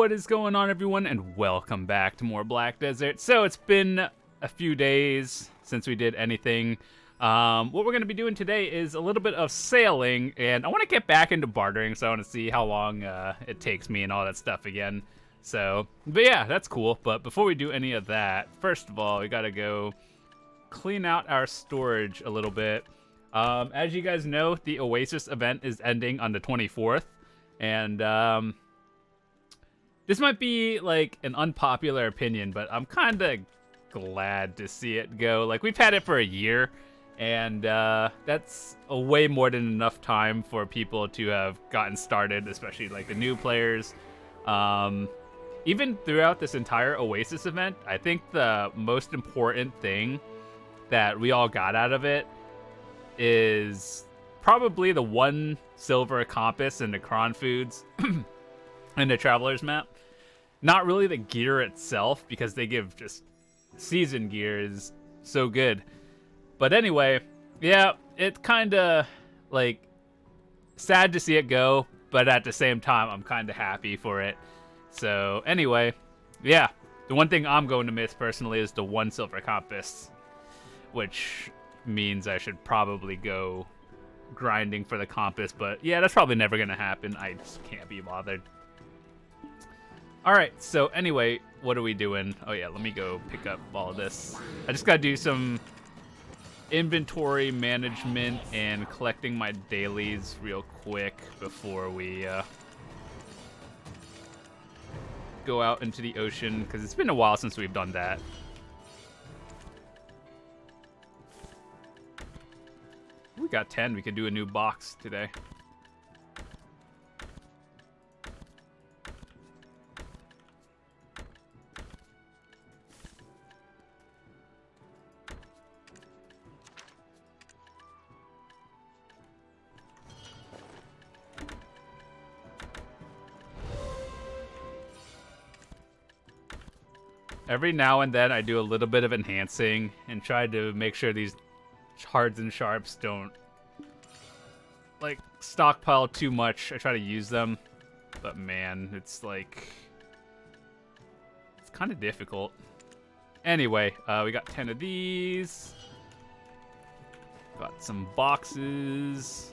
What is going on, everyone, and welcome back to more Black Desert. So it's been a few days since we did anything. What we're going to be doing today is a little bit of sailing, and I want to get back into bartering, so I want to see how long it takes me and all that stuff again. So, but yeah, that's cool. But before we do any of that, first of all, we got to go clean out our storage a little bit. As you guys know, the Oasis event is ending on the 24th, and this might be like an unpopular opinion, but I'm kind of glad to see it go. Like, we've had it for a year, and that's a way more than enough time for people to have gotten started, especially like the new players. Even throughout this entire Oasis event, I think the most important thing that we all got out of it is probably the 1 silver compass in the Cron Foods and the Traveler's Map. Not really the gear itself, because they give just season gear is so good. But anyway, yeah, it's kind of like sad to see it go, but at the same time, I'm kind of happy for it. So anyway, yeah, the one thing I'm going to miss personally is the 1 silver compass, which means I should probably go grinding for the compass. But yeah, that's probably never going to happen. I just can't be bothered. Alright, so anyway, what are we doing? Oh yeah, let me go pick up all of this. I just gotta do some inventory management and collecting my dailies real quick before we go out into the ocean, because it's been a while since we've done that. We got 10, we could do a new box today. Every now and then I do a little bit of enhancing and try to make sure these hards and sharps don't like stockpile too much. I try to use them, but man, it's like, it's kind of difficult. Anyway, we got 10 of these. Got some boxes.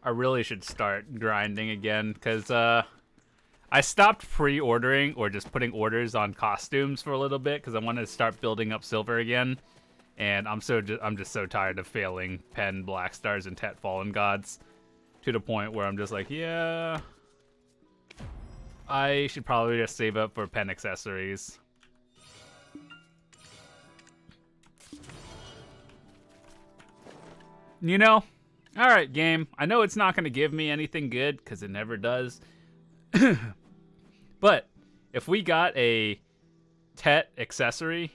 I really should start grinding again, because I stopped pre-ordering or just putting orders on costumes for a little bit because I wanted to start building up silver again, and I'm just so tired of failing Pen Black Stars and Tet Fallen Gods to the point where I'm just like, yeah, I should probably just save up for Pen accessories. You know? Alright, game. I know it's not going to give me anything good, because it never does. But if we got a Tet accessory,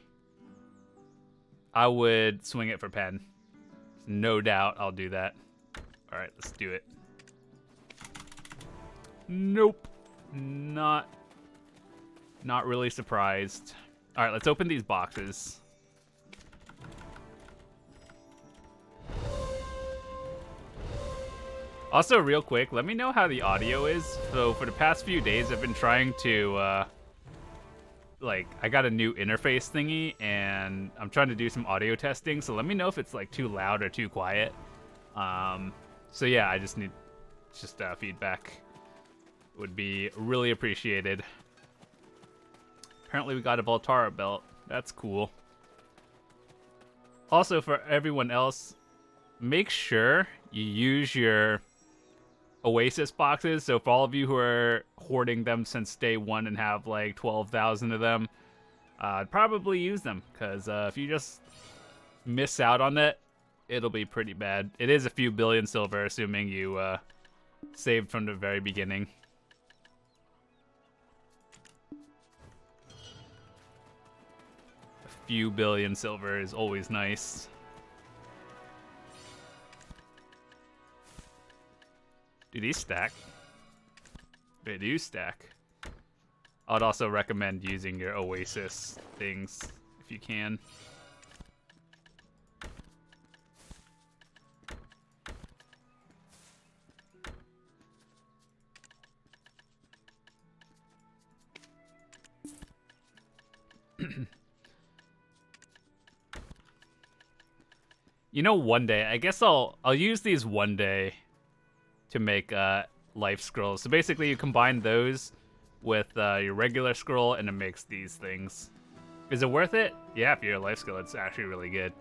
I would swing it for Pen. No doubt I'll do that. Alright, let's do it. Nope. Not really surprised. Alright, let's open these boxes. Also, real quick, let me know how the audio is. So for the past few days, I've been trying to, like, I got a new interface thingy, and I'm trying to do some audio testing. So let me know if it's, like, too loud or too quiet. So yeah, I just need feedback. Would be really appreciated. Apparently we got a Voltara belt. That's cool. Also, for everyone else, make sure you use your Oasis boxes. So for all of you who are hoarding them since day 1 and have like 12,000 of them, I'd probably use them, because if you just miss out on it, it'll be pretty bad. It is a few billion silver, assuming you saved from the very beginning. A few billion silver is always nice. Do these stack? They do stack. I'd also recommend using your Oasis things if you can. You know, one day, I guess I'll use these one day to make life scrolls. So basically, you combine those with your regular scroll, and it makes these things. Is it worth it? Yeah, if you're a life skill, it's actually really good.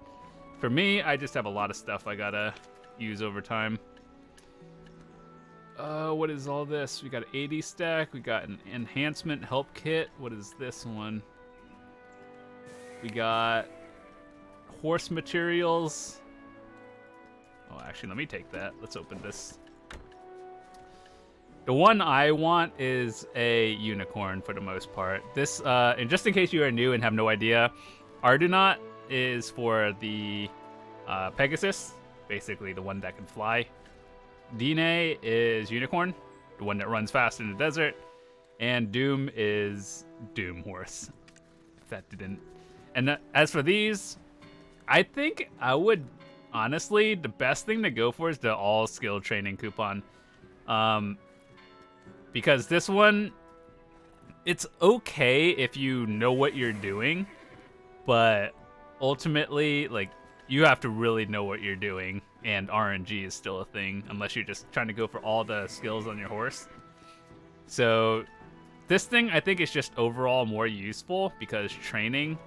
For me, I just have a lot of stuff I gotta use over time. What is all this? We got an 80 stack. We got an enhancement help kit. What is this one? We got horse materials. Oh, actually, let me take that. Let's open this. The one I want is a unicorn for the most part. This, and just in case you are new and have no idea, Ardunaut is for the Pegasus, basically the one that can fly. Dine is unicorn, the one that runs fast in the desert. And Doom is Doom horse. If that didn't. And as for these, I think I would, honestly, the best thing to go for is the all skill training coupon. Because this one, it's okay if you know what you're doing, but ultimately, like, you have to really know what you're doing, and RNG is still a thing, unless you're just trying to go for all the skills on your horse. So this thing, I think, is just overall more useful, because training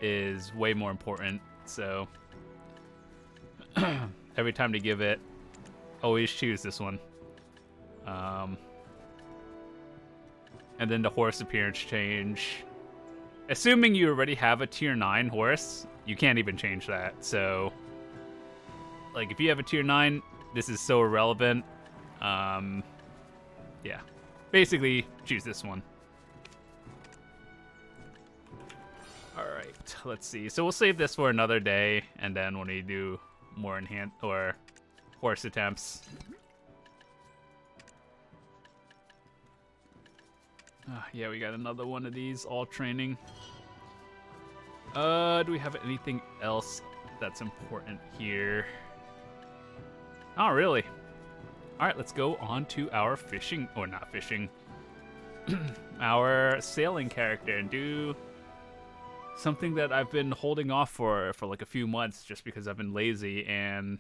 is way more important. So every time to give it, always choose this one. And then the horse appearance change. Assuming you already have a tier 9 horse, you can't even change that. So, like, if you have a tier 9, this is so irrelevant. Yeah. Basically, choose this one. Alright, let's see. So we'll save this for another day, and then when we do more horse attempts. Yeah, we got another one of these, all training. Do we have anything else that's important here? Oh, really? Alright, let's go on to our fishing, or not fishing, our sailing character, and do something that I've been holding off for like a few months just because I've been lazy, and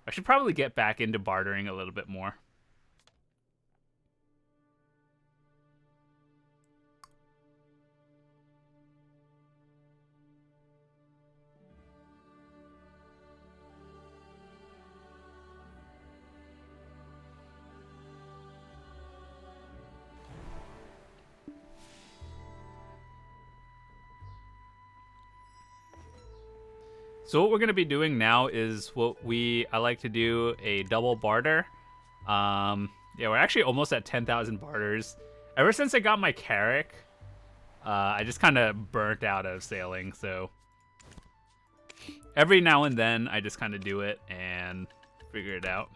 I should probably get back into bartering a little bit more. So what we're going to be doing now is what I like to do, a double barter. Yeah, we're actually almost at 10,000 barters. Ever since I got my Carrack, I just kind of burnt out of sailing. So every now and then, I just kind of do it and figure it out.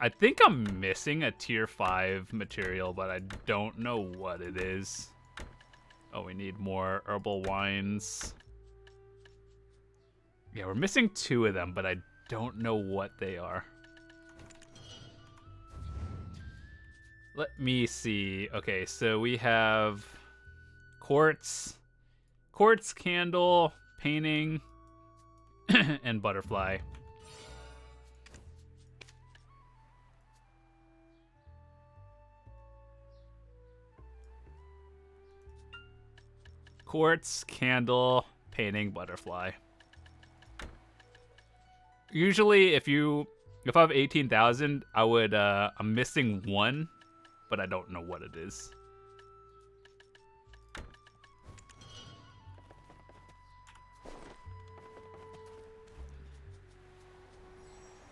I think I'm missing a tier 5 material, but I don't know what it is. Oh, we need more herbal wines. Yeah, we're missing 2 of them, but I don't know what they are. Let me see. Okay, so we have quartz, candle, painting, and butterfly. Quartz, candle, painting, butterfly. Usually, if I have 18,000, I would. I'm missing 1, but I don't know what it is. I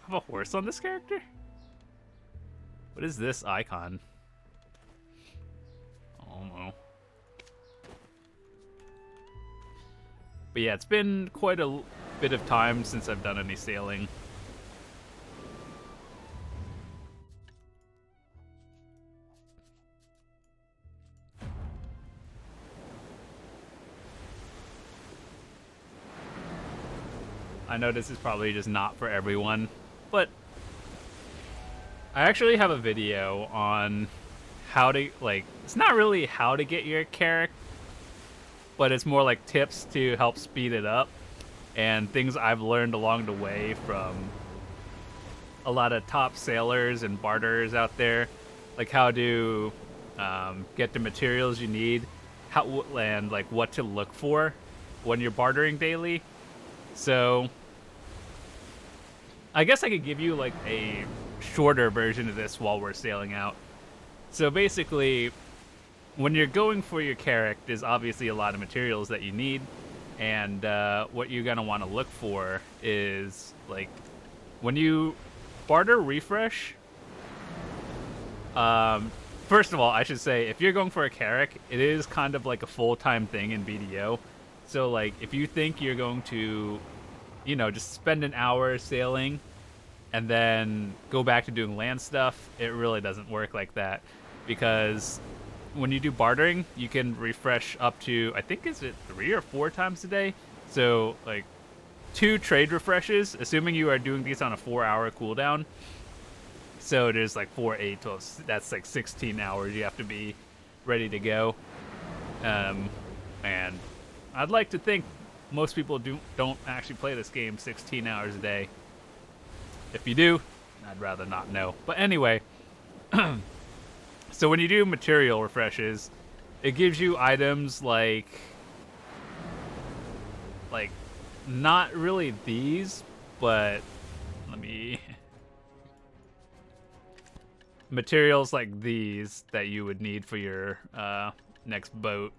have a horse on this character? What is this icon? Oh no. But yeah, it's been quite a bit of time since I've done any sailing. I know this is probably just not for everyone, but I actually have a video on how to, like, it's not really how to get your character, but it's more like tips to help speed it up and things I've learned along the way from a lot of top sailors and barterers out there, like how to get the materials you need, how and like what to look for when you're bartering daily. So I guess I could give you like a shorter version of this while we're sailing out. So basically, when you're going for your character, there's obviously a lot of materials that you need, and what you're gonna want to look for is like when you barter refresh. First of all, I should say if you're going for a character, it is kind of like a full-time thing in BDO. So like if you think you're going to, you know, just spend an hour sailing and then go back to doing land stuff, it really doesn't work like that, because when you do bartering, you can refresh up to, I think, is it 3 or 4 times a day? So like 2 trade refreshes, assuming you are doing these on a 4-hour cooldown. So it is like 4, 8, 12, that's like 16 hours you have to be ready to go. And I'd like to think most people don't actually play this game 16 hours a day. If you do, I'd rather not know. But anyway, so when you do material refreshes, it gives you items like not really these, but let me materials like these that you would need for your next boat.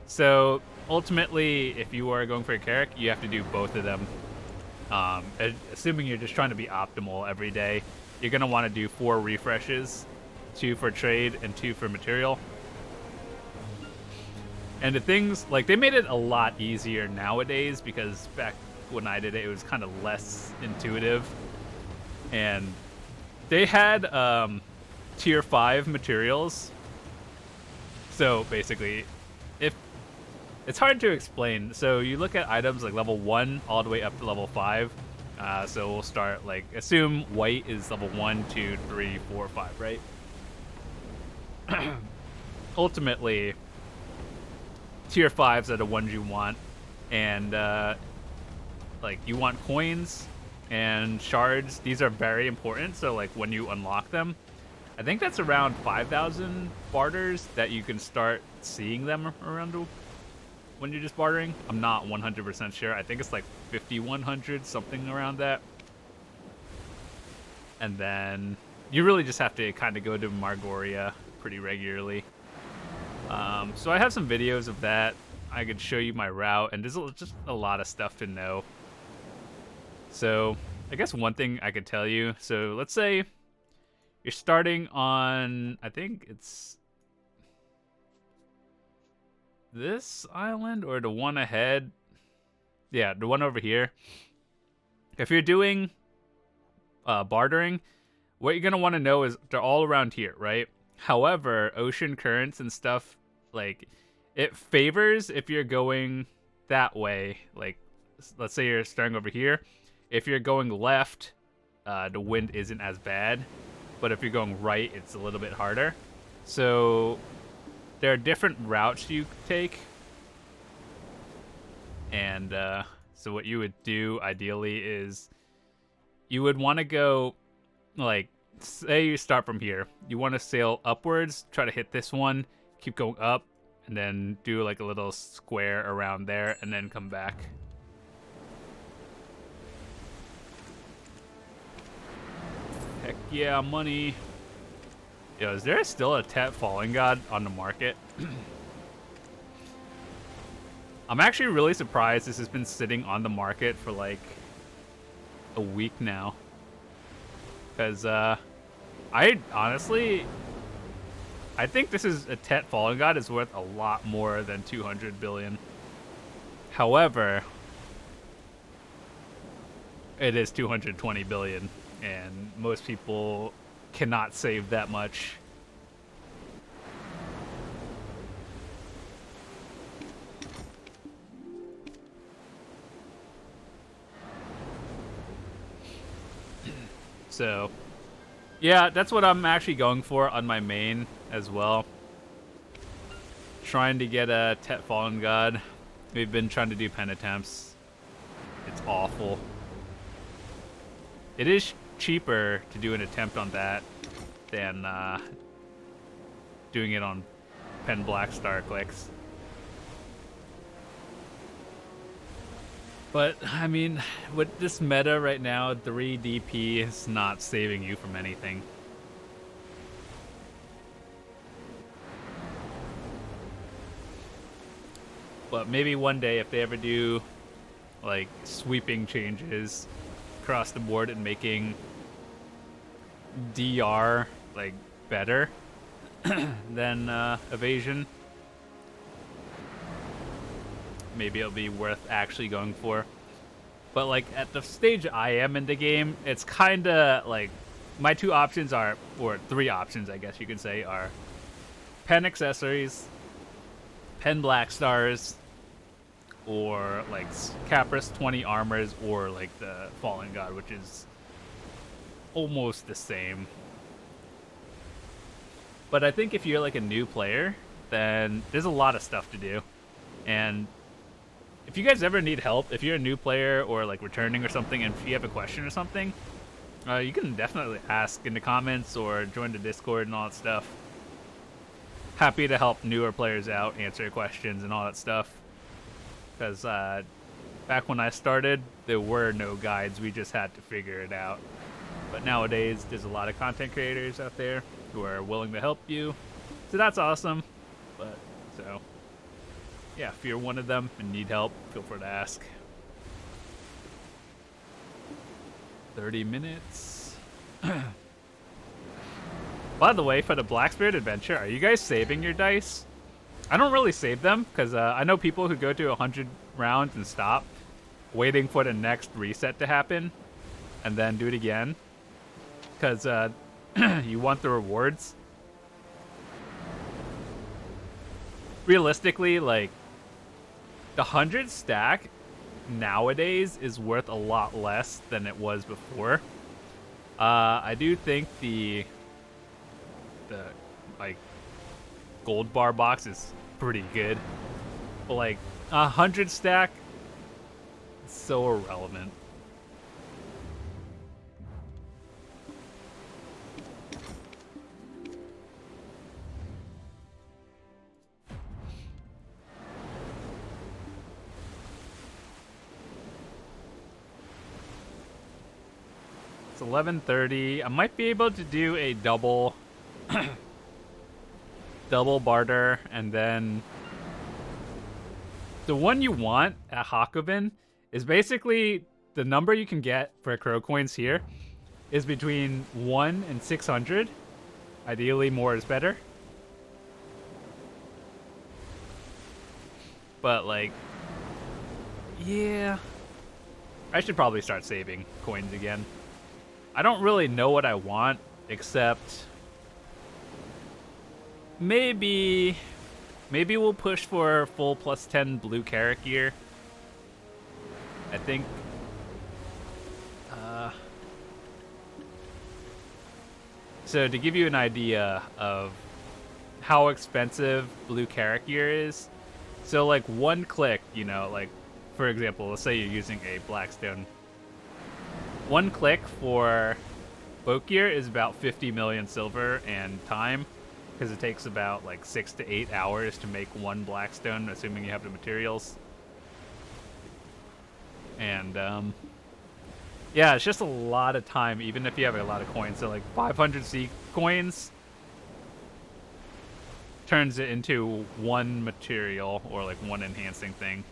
So ultimately, if you are going for a character, you have to do both of them. Assuming you're just trying to be optimal every day, you're going to want to do 4 refreshes, 2 for trade and 2 for material. And the things, like, they made it a lot easier nowadays, because back when I did it, it was kind of less intuitive. And they had tier 5 materials. So basically, if it's hard to explain. So you look at items like level 1 all the way up to level 5. So we'll start, like, assume white is level 1, 2, 3, 4, 5, right? Ultimately, tier 5s are the ones you want. And, like, you want coins and shards. These are very important. So, like, when you unlock them, I think that's around 5,000 barters that you can start seeing them around when you're just bartering. I'm not 100% sure. I think it's like 5,100, something around that. And then you really just have to kind of go to Margoria pretty regularly. So I have some videos of that. I could show you my route, and there's just a lot of stuff to know. So I guess one thing I could tell you, so let's say you're starting on, I think it's this island or the one ahead. Yeah, the one over here. If you're doing bartering, what you're going to want to know is they're all around here, right? However, ocean currents and stuff, like, it favors if you're going that way. Like, let's say you're starting over here. If you're going left, the wind isn't as bad. But if you're going right, it's a little bit harder. So there are different routes you take. And so what you would do, ideally, is you would want to go, like, say you start from here. You want to sail upwards, try to hit this one, keep going up, and then do like a little square around there, and then come back. Heck yeah, money. Yo, is there still a Tet Falling God on the market? I'm actually really surprised this has been sitting on the market for like a week now. Because I honestly, I think this is a Tet Fallen God is worth a lot more than 200 billion. However, it is 220 billion, and most people cannot save that much. So, yeah, that's what I'm actually going for on my main. as well. Trying to get a Tet Fallen God. We've been trying to do pen attempts. It's awful. It is cheaper to do an attempt on that than doing it on pen black star clicks. But, I mean, with this meta right now, 3 DP is not saving you from anything. But maybe one day, if they ever do, like, sweeping changes across the board and making DR, like, better than evasion, maybe it'll be worth actually going for. But, like, at the stage I am in the game, it's kind of, like, my 2 options are, or 3 options, I guess you could say, are pen accessories, pen black stars, or like Capris 20 armors, or like the Fallen God, which is almost the same. But I think if you're like a new player, then there's a lot of stuff to do. And if you guys ever need help, if you're a new player or like returning or something, and if you have a question or something, you can definitely ask in the comments or join the Discord and all that stuff. Happy to help newer players out, answer questions and all that stuff. Because back when I started, there were no guides. We just had to figure it out. But nowadays, there's a lot of content creators out there who are willing to help you. So that's awesome. But, so, yeah, if you're one of them and need help, feel free to ask. 30 minutes. By the way, for the Black Spirit Adventure, are you guys saving your dice? I don't really save them, because I know people who go to 100 rounds and stop, waiting for the next reset to happen, and then do it again. Because you want the rewards. Realistically, like, the 100 stack nowadays is worth a lot less than it was before. I do think the like gold bar box is pretty good, but like 100 stack, it's so irrelevant. It's 11:30. I might be able to do a double double barter, and then the one you want at Hakoven is basically the number you can get for crow coins here is between 1 and 600. Ideally, more is better. But, like, yeah, I should probably start saving coins again. I don't really know what I want, except maybe we'll push for full +10 blue carrot gear. I think so to give you an idea of how expensive blue carrot gear is, so like one click, you know, like for example, let's say you're using a blackstone. One click for boat gear is about 50 million silver, and time, because it takes about like 6 to 8 hours to make one blackstone, assuming you have the materials. And yeah, it's just a lot of time, even if you have a lot of coins. So like 500 C coins turns it into one material, or like one enhancing thing,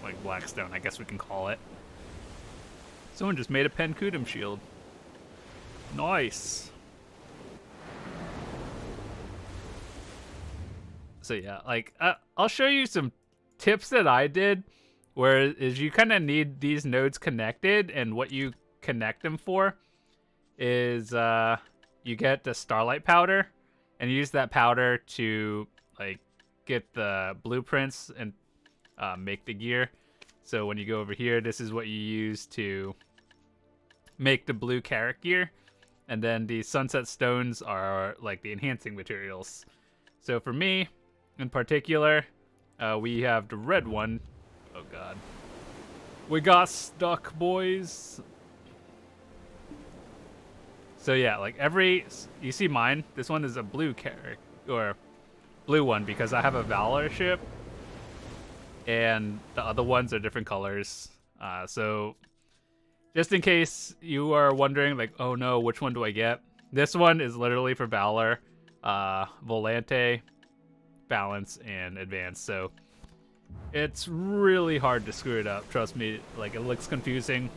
like blackstone, I guess we can call it. Someone just made a Penkutum shield. Nice. So yeah, like I'll show you some tips that I did, where is you kind of need these nodes connected, and what you connect them for is you get the starlight powder, and use that powder to like get the blueprints and make the gear. So when you go over here, this is what you use to make the blue carrot gear, and then the sunset stones are like the enhancing materials. So for me, in particular, we have the red one. Oh god. We got stuck, boys. So yeah, like you see mine? This one is a blue character, or blue one, because I have a Valor ship, and the other ones are different colors. So just in case you are wondering, like, oh no, which one do I get? This one is literally for Valor, Volante, Balance, and Advance. So it's really hard to screw it up. Trust me, like, it looks confusing,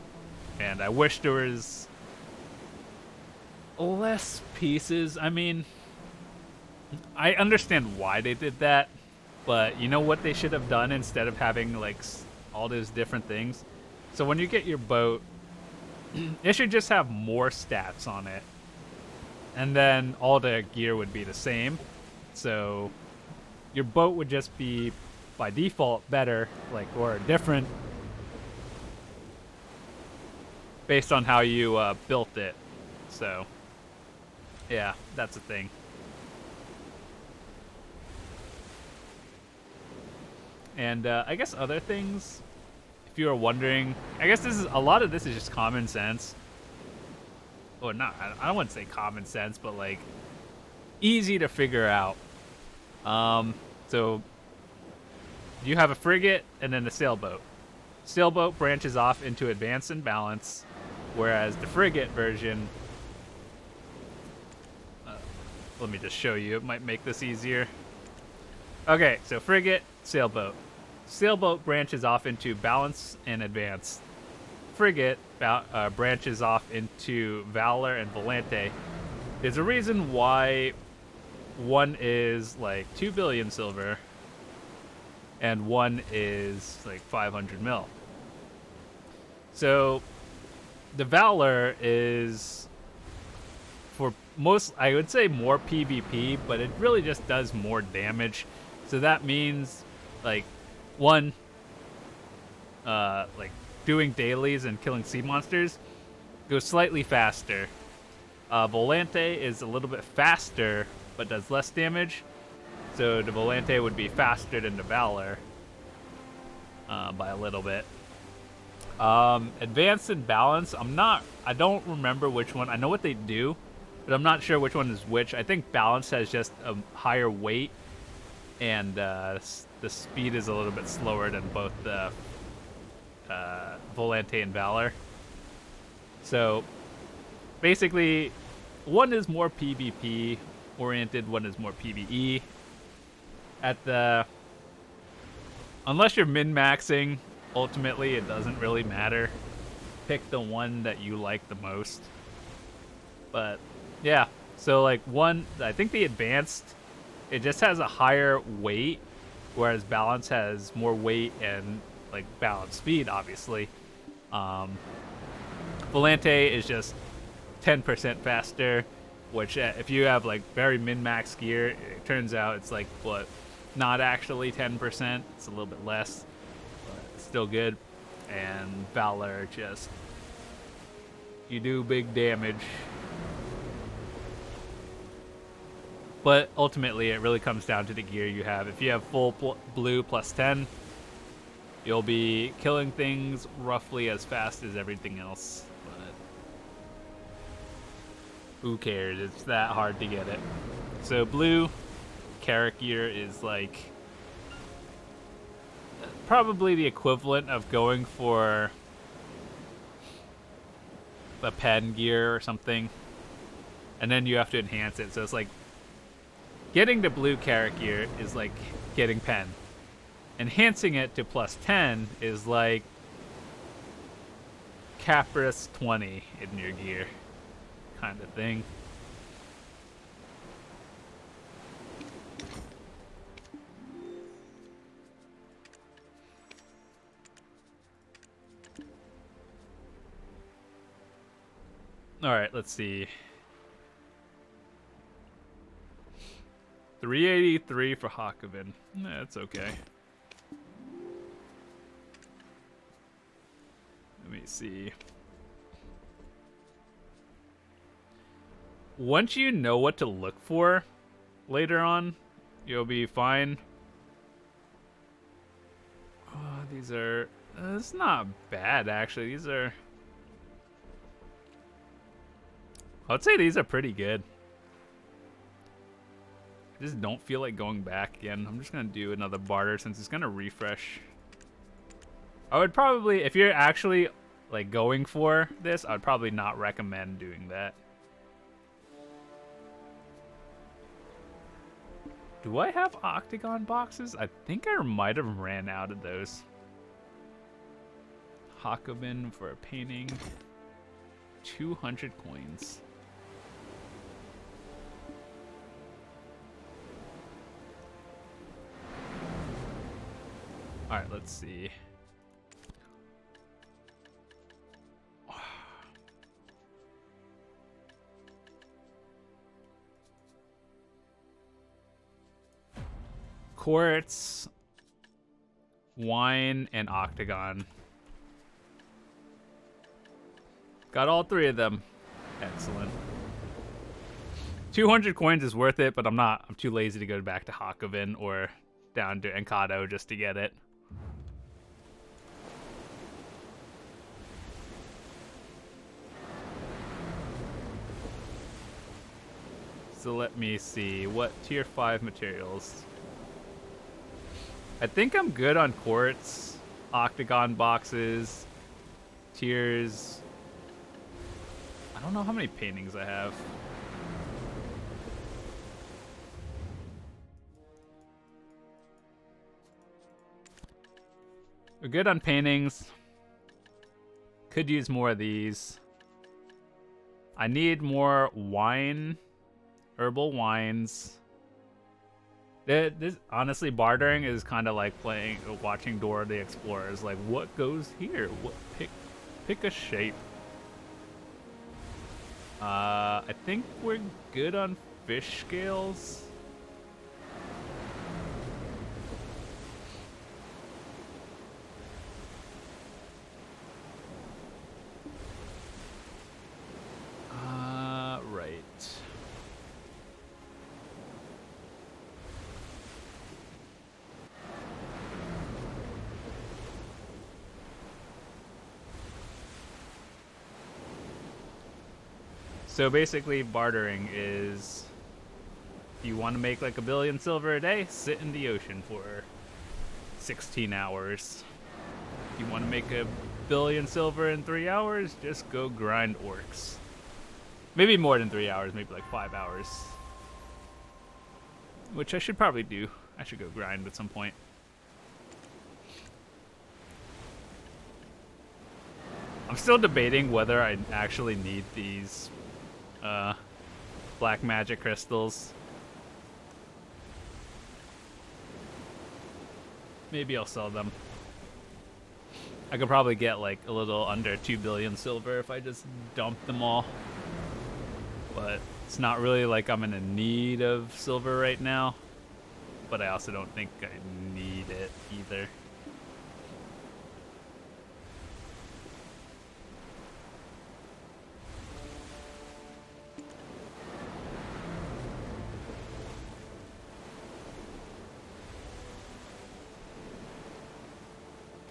and I wish there was less pieces. I mean, I understand why they did that, but you know what they should have done instead of having like all those different things? So when you get your boat, it should just have more stats on it, and then all the gear would be the same. So your boat would just be by default better, like, or different based on how you built it. So yeah, that's a thing. And I guess other things, if you are wondering, I guess a lot of this is just common sense. Or not, I don't want to say common sense, but like easy to figure out. So you have a frigate and then a sailboat. Sailboat branches off into advance and balance, whereas the frigate version, let me just show you, it might make this easier. Okay, so frigate, sailboat. Sailboat branches off into balance and advance. Frigate branches off into Valor and Volante. There's a reason why one is like 2 billion silver and one is like 500 mil. So the Valor is for most, I would say, more PvP, but it really just does more damage. So that means like one, like doing dailies and killing sea monsters goes slightly faster. Volante is a little bit faster, but does less damage. So the Volante would be faster than the Valor by a little bit. Advanced and Balance, I don't remember which one. I know what they do, but I'm not sure which one is which. I think Balance has just a higher weight, and the speed is a little bit slower than both the Volante and Valor. So basically, one is more PvP oriented, one is more PvE. Unless you're min-maxing, ultimately it doesn't really matter. Pick the one that you like the most. But yeah, so like I think the Advanced, it just has a higher weight, whereas Balance has more weight and like balance speed, obviously. Volante is just 10% faster, which if you have like very min-max gear, it turns out it's like, what, not actually 10%, it's a little bit less, but it's still good. And Valor, just, you do big damage. But ultimately, it really comes down to the gear you have. If you have full blue plus 10, you'll be killing things roughly as fast as everything else. But who cares? It's that hard to get it. So blue Carrack gear is like probably the equivalent of going for a pen gear or something, and then you have to enhance it. So it's like getting the blue Carrack gear is like getting pen. Enhancing it to plus 10 is like Capris 20 in your gear, kind of thing. All right, let's see. 383 for Hakoven. That's okay. Let me see. Once you know what to look for later on, You'll be fine. These are... it's not bad, actually. These are... I would say these are pretty good. I just don't feel like going back again. I'm just going to do another barter since it's going to refresh. I would probably, if you're actually like going for this, I'd probably not recommend doing that. Do I have octagon boxes? I think I might have ran out of those. Hakobin for a painting. 200 coins. All right, let's see. Quartz, wine, and octagon. Got all three of them. Excellent. 200 coins is worth it, but I'm too lazy to go back to Hakobin or down to Encado just to get it. So let me see, what tier 5 materials? I think I'm good on quartz, octagon boxes, tiers. I don't know how many paintings I have. We're good on paintings. Could use more of these. I need more wine, herbal wines. This honestly, bartering is kind of like watching Dora the Explorer. It's like, what goes here? What pick a shape. I think we're good on fish scales. Right. So basically, bartering is, if you want to make like 1 billion silver a day, sit in the ocean for 16 hours. If you want to make 1 billion silver in 3 hours, just go grind orcs. Maybe more than 3 hours, maybe like 5 hours. Which I should probably do. I should go grind at some point. I'm still debating whether I actually need these black magic crystals. Maybe I'll sell them. I could probably get like a little under 2 billion silver if I just dump them all. But it's not really like I'm in a need of silver right now. But I also don't think I need it either.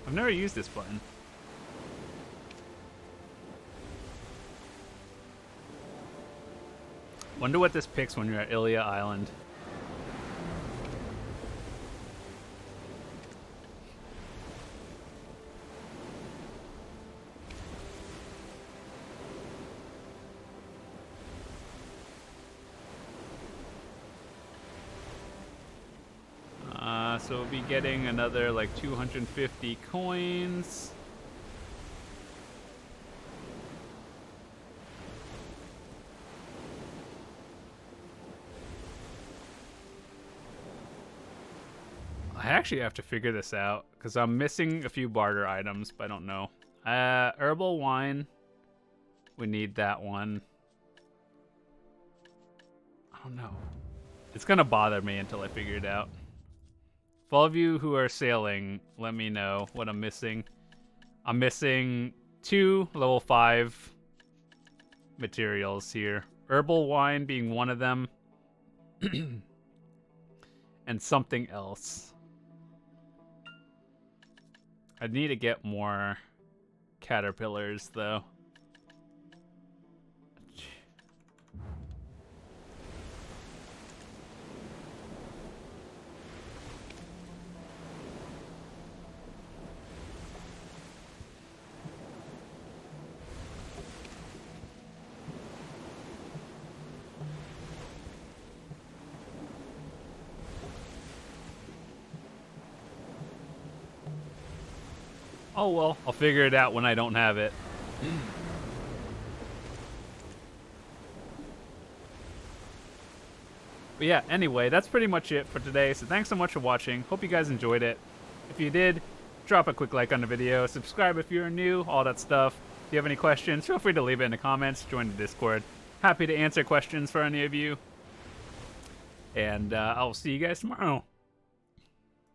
I've never used this button. Wonder what this picks when you're at Ilia Island. So we'll be getting another like 250 coins. I actually have to figure this out because I'm missing a few barter items, but I don't know. Herbal wine. We need that one. I don't know. It's gonna bother me until I figure it out. For all of you who are sailing, let me know what I'm missing. I'm missing 2 level 5 materials here. Herbal wine being one of them. and something else. I need to get more caterpillars, though. Oh well, I'll figure it out when I don't have it. But yeah, anyway, that's pretty much it for today. So thanks so much for watching. Hope you guys enjoyed it. If you did, drop a quick like on the video. Subscribe if you're new, all that stuff. If you have any questions, feel free to leave it in the comments. Join the Discord. Happy to answer questions for any of you. And I'll see you guys tomorrow.